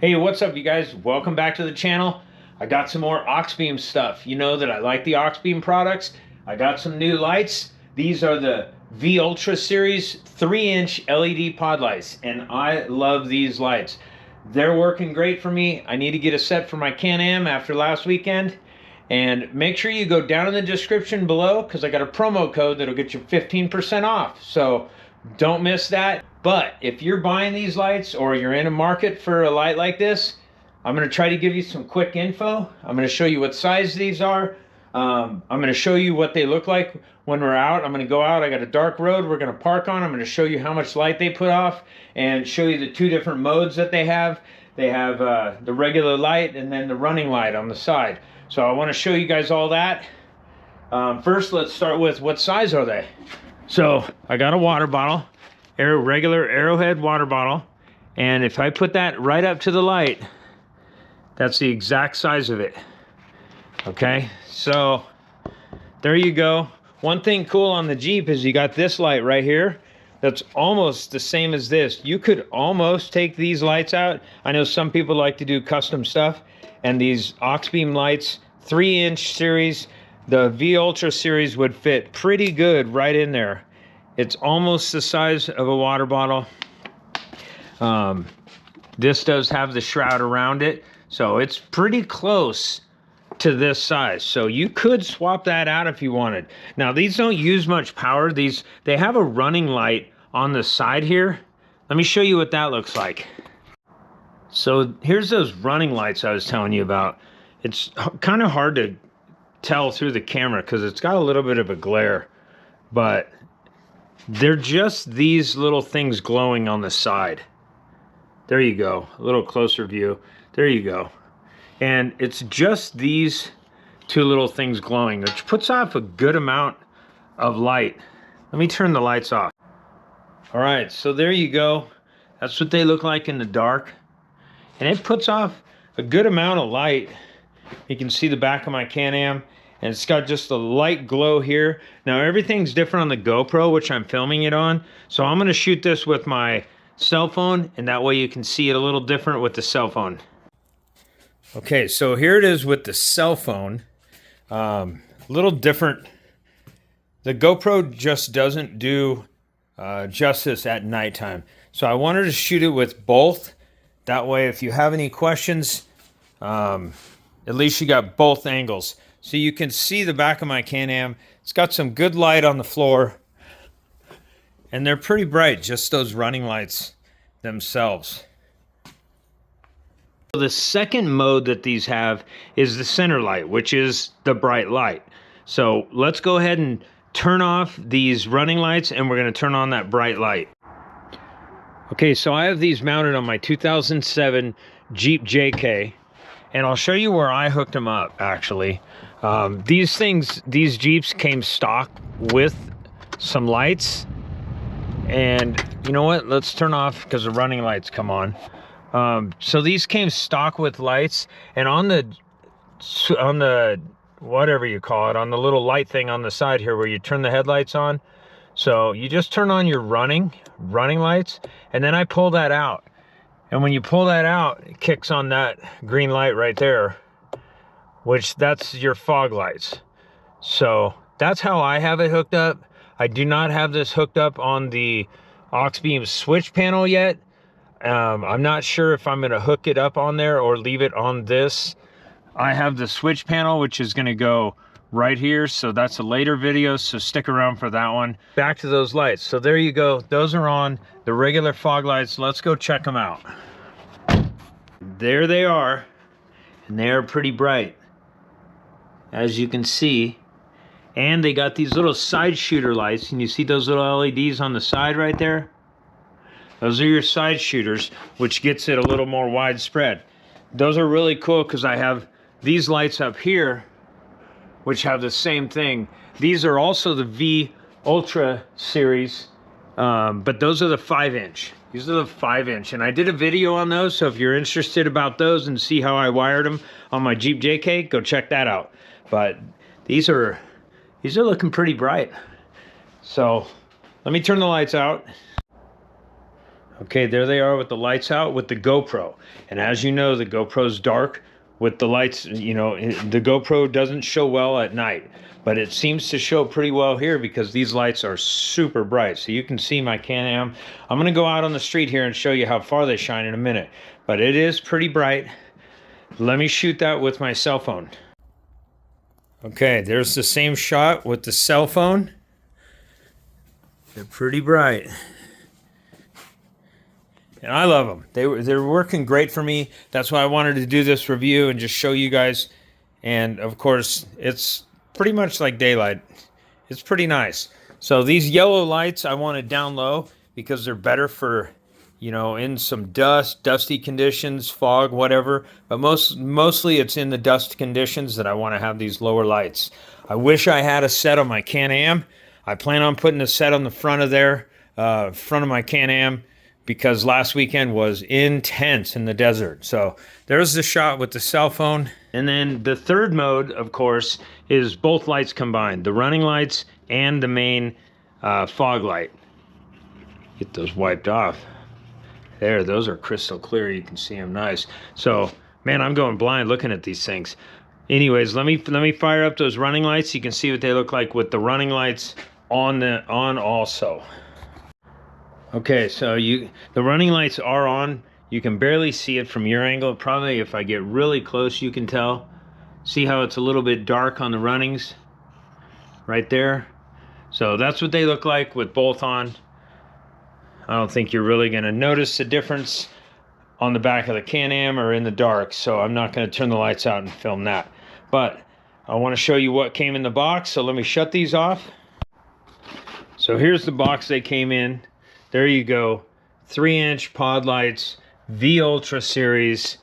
Hey, what's up, you guys? Welcome back to the channel. I got some more AUXBEAM stuff. You know that I like the AUXBEAM products. I got some new lights. These are the V-ULTRA series 3-inch LED pod lights, and I love these lights. They're working great for me. I need to get a set for my Can-Am after last weekend. And make sure you go down in the description below because I got a promo code that'll get you 15% off. So don't miss that. But if you're buying these lights or you're in a market for a light like this, I'm going to try to give you some quick info. I'm going to show you what size these are. I'm going to show you what they look like when we're out. I'm going to go out. I got a dark road we're going to park on. I'm going to show you how much light they put off and show you the two different modes that they have. They have the regular light and then the running light on the side. So I want to show you guys all that. First, let's start with what size are they? So I got a water bottle, regular Arrowhead water bottle, and if I put that right up to the light, that's the exact size of it. Okay, so there you go. One thing cool on the Jeep is you got this light right here that's almost the same as this. You could almost take these lights out. I know some people like to do custom stuff, and these AUXBEAM lights, 3-inch series, the V-ULTRA series would fit pretty good right in there. It's almost the size of a water bottle. This does have the shroud around it, so it's pretty close to this size. So you could swap that out if you wanted. Now these don't use much power. They have a running light on the side here. Let me show you what that looks like. So here's those running lights I was telling you about. It's kind of hard to tell through the camera because it's got a little bit of a glare, but they're just these little things glowing on the side. There you go, a little closer view. There you go. And it's just these two little things glowing, which puts off a good amount of light. Let me turn the lights off. All right, so there you go. That's what they look like in the dark. And it puts off a good amount of light. You can see the back of my Can-Am, and it's got just a light glow here. Now everything's different on the GoPro, which I'm filming it on. So I'm gonna shoot this with my cell phone, and that way you can see it a little different with the cell phone. Okay, so here it is with the cell phone. A little different. The GoPro just doesn't do justice at nighttime. So I wanted to shoot it with both. That way, if you have any questions, at least you got both angles. So you can see the back of my Can-Am. It's got some good light on the floor. And they're pretty bright, just those running lights themselves. So the second mode that these have is the center light, which is the bright light. So let's go ahead and turn off these running lights, and we're going to turn on that bright light. Okay, so I have these mounted on my 2007 Jeep JK, and I'll show you where I hooked them up, actually. These Jeeps came stock with some lights, and you know what? Let's turn off because the running lights come on. So these came stock with lights, and on the whatever you call it, on the little light thing on the side here where you turn the headlights on, so you just turn on your running lights, and then I pull that out. And when you pull that out, it kicks on that green light right there, which that's your fog lights. So that's how I have it hooked up. I do not have this hooked up on the AUXBEAM switch panel yet. I'm not sure if I'm going to hook it up on there or leave it on this. I have the switch panel, which is going to go right here, so that's a later video, so stick around for that one. Back to those lights. So there you go. Those are on the regular fog lights. Let's go check them out. There they are, and they are pretty bright, as you can see. And they got these little side shooter lights, and you see those little LEDs on the side right there? Those are your side shooters, which gets it a little more widespread. Those are really cool because I have these lights up here, which have the same thing. These are also the V-ULTRA series, but those are the 5-inch. These are the 5-inch, and I did a video on those, so if you're interested about those and see how I wired them on my Jeep JK, go check that out. But these are looking pretty bright. So let me turn the lights out. Okay, there they are with the lights out with the GoPro. And as you know, the GoPro's dark with the lights. You know, the GoPro doesn't show well at night, but it seems to show pretty well here because these lights are super bright. So you can see my Can-Am. I'm going to go out on the street here and show you how far they shine in a minute. But it is pretty bright. Let me shoot that with my cell phone. Okay, there's the same shot with the cell phone. They're pretty bright. And I love them. They're working great for me. That's why I wanted to do this review and just show you guys. And of course, it's pretty much like daylight. It's pretty nice. So these yellow lights I wanted down low because they're better for, you know, in some dusty conditions, fog, whatever. But mostly it's in the dust conditions that I want to have these lower lights. I wish I had a set on my Can-Am. I plan on putting a set on the front of my Can-Am, because last weekend was intense in the desert. So there's the shot with the cell phone. And then the third mode, of course, is both lights combined, the running lights and the main fog light. Get those wiped off. There, those are crystal clear. You can see them nice. So, man, I'm going blind looking at these things. Anyways, let me fire up those running lights. You can see what they look like with the running lights on also. Okay, so the running lights are on. You can barely see it from your angle. Probably if I get really close, you can tell. See how it's a little bit dark on the runnings right there? So that's what they look like with both on. I don't think you're really going to notice the difference on the back of the Can-Am or in the dark, so I'm not going to turn the lights out and film that. But I want to show you what came in the box, so let me shut these off. So here's the box they came in. There you go, 3-inch pod lights, V-ULTRA series,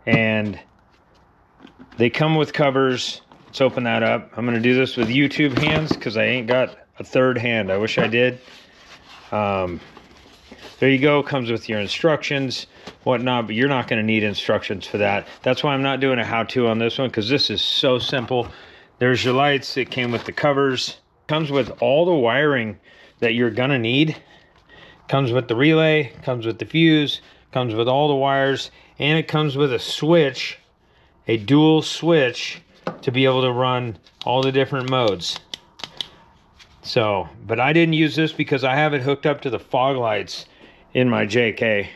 and they come with covers. Let's open that up. I'm gonna do this with YouTube hands because I ain't got a third hand. I wish I did. There you go, comes with your instructions, whatnot, but you're not gonna need instructions for that. That's why I'm not doing a how-to on this one, because this is so simple. There's your lights, it came with the covers. Comes with all the wiring that you're gonna need. Comes with the relay, comes with the fuse, comes with all the wires, and it comes with a switch, a dual switch, to be able to run all the different modes. So, but I didn't use this because I have it hooked up to the fog lights in my JK.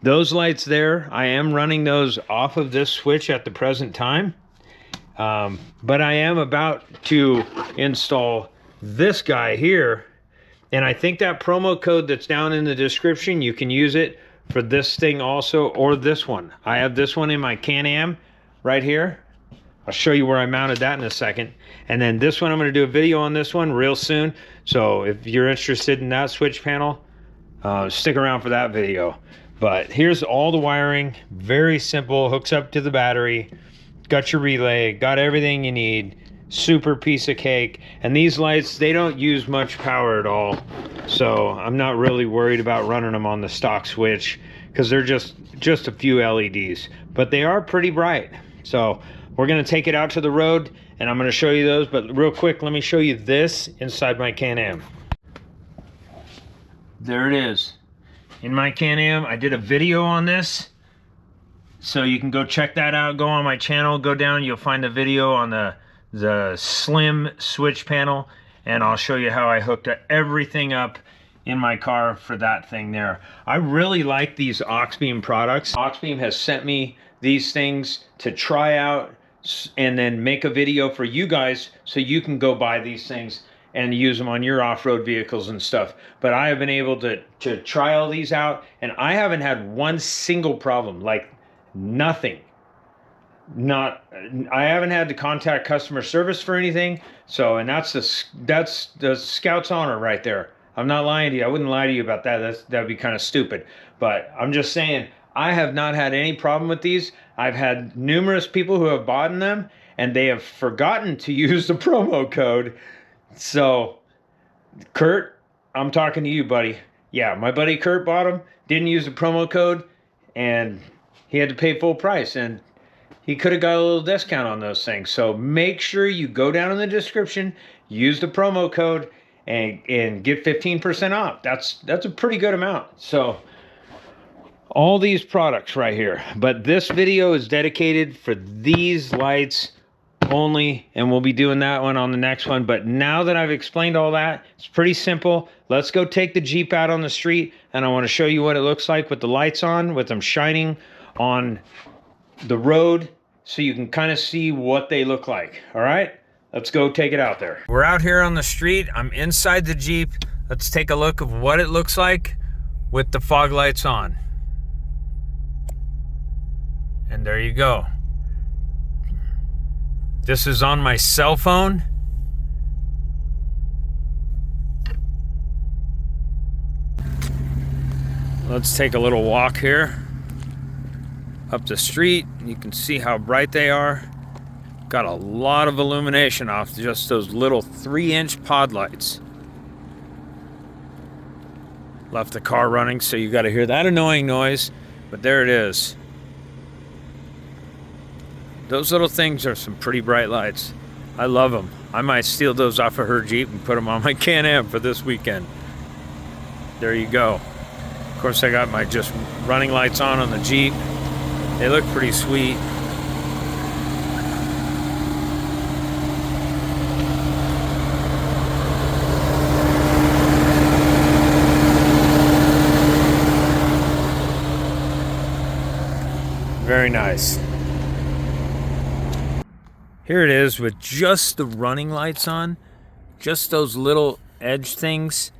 Those lights there, I am running those off of this switch at the present time. But I am about to install this guy here. And I think that promo code that's down in the description, you can use it for this thing also, or this one. I have this one in my Can-Am right here. I'll show you where I mounted that in a second. And then this one, I'm going to do a video on this one real soon. So if you're interested in that switch panel, stick around for that video. But here's all the wiring. Very simple. Hooks up to the battery. Got your relay. Got everything you need. Super piece of cake. And these lights, they don't use much power at all, so I'm not really worried about running them on the stock switch because they're just a few LEDs, but they are pretty bright. So we're going to take it out to the road and I'm going to show you those, but real quick, let me show you this inside my Can-Am. There it is in my Can-Am. I did a video on this, so you can go check that out. Go on my channel, go down, you'll find the video on the slim switch panel, and I'll show you how I hooked everything up in my car for that thing there. I really like these AUXBEAM products. AUXBEAM has sent me these things to try out and then make a video for you guys so you can go buy these things and use them on your off-road vehicles and stuff. But I have been able to try all these out, and I haven't had one single problem, like nothing. I haven't had to contact customer service for anything. So, and that's the Scout's honor right there. I'm not lying to you. I wouldn't lie to you about that. That'd be kind of stupid. But I'm just saying, I have not had any problem with these. I've had numerous people who have bought them and they have forgotten to use the promo code. So, Kurt, I'm talking to you, buddy. Yeah, my buddy Kurt bought them, didn't use the promo code, and he had to pay full price. And he could have got a little discount on those things. So make sure you go down in the description, use the promo code, and get 15% off. That's a pretty good amount. So all these products right here, but this video is dedicated for these lights only, and we'll be doing that one on the next one. But now that I've explained all that, it's pretty simple. Let's go take the Jeep out on the street, and I want to show you what it looks like with the lights on, with them shining on the road, so you can kind of see what they look like. All right, let's go take it out there. We're out here on the street. I'm inside the Jeep. Let's take a look of what it looks like with the fog lights on. And there you go. This is on my cell phone. Let's take a little walk here up the street. You can see how bright they are. Got a lot of illumination off just those little 3-inch pod lights. Left the car running, so you got to hear that annoying noise, but there it is. Those little things are some pretty bright lights. I love them. I might steal those off of her Jeep and put them on my Can-Am for this weekend. There you go. Of course, I got my just running lights on the Jeep. They look pretty sweet. Very nice. Here it is with just the running lights on, just those little edge things,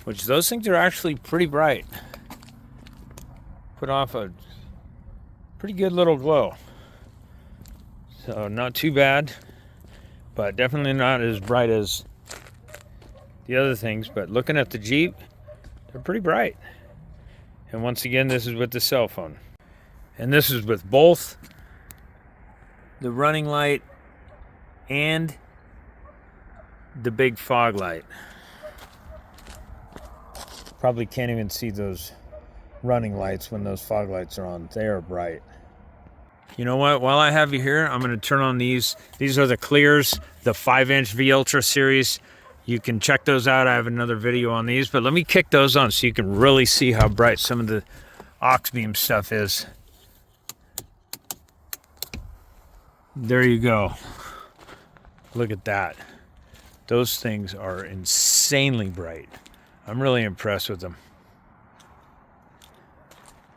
which those things are actually pretty bright. Put off a pretty good little glow. So not too bad, but definitely not as bright as the other things. But looking at the Jeep, they're pretty bright. And once again, this is with the cell phone. And this is with both the running light and the big fog light. Probably can't even see those running lights when those fog lights are on. They are bright. You know what? While I have you here, I'm going to turn on these. These are the clears, the 5-inch V-ULTRA series. You can check those out. I have another video on these, but let me kick those on so you can really see how bright some of the AUXBEAM stuff is. There you go. Look at that. Those things are insanely bright. I'm really impressed with them.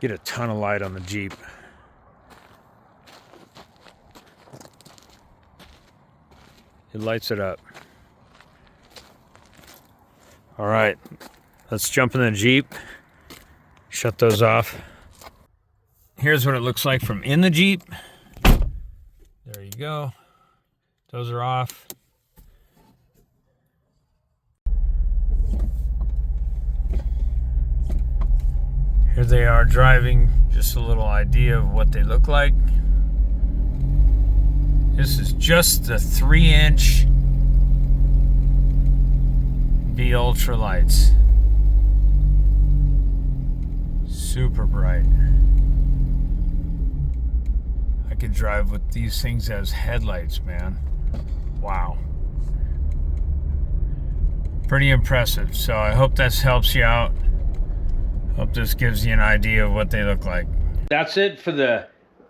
Get a ton of light on the Jeep. It lights it up. All right, let's jump in the Jeep. Shut those off. Here's what it looks like from in the Jeep. There you go. Those are off. Here they are driving. Just a little idea of what they look like. This is just the 3-inch V-ULTRA lights. Super bright. I could drive with these things as headlights, man. Wow. Pretty impressive. So I hope this helps you out. Hope this gives you an idea of what they look like. That's it for the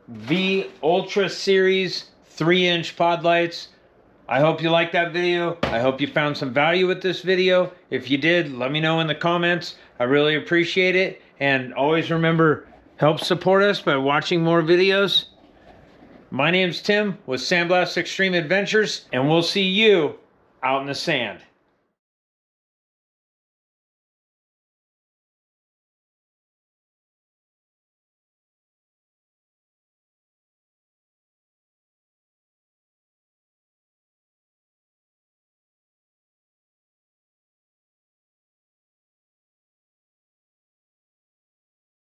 V-ULTRA series 3-inch pod lights. I hope you liked that video. I hope you found some value with this video. If you did, let me know in the comments. I really appreciate it. And always remember, help support us by watching more videos. My name's Tim with Sandblast Extreme Adventures, and we'll see you out in the sand.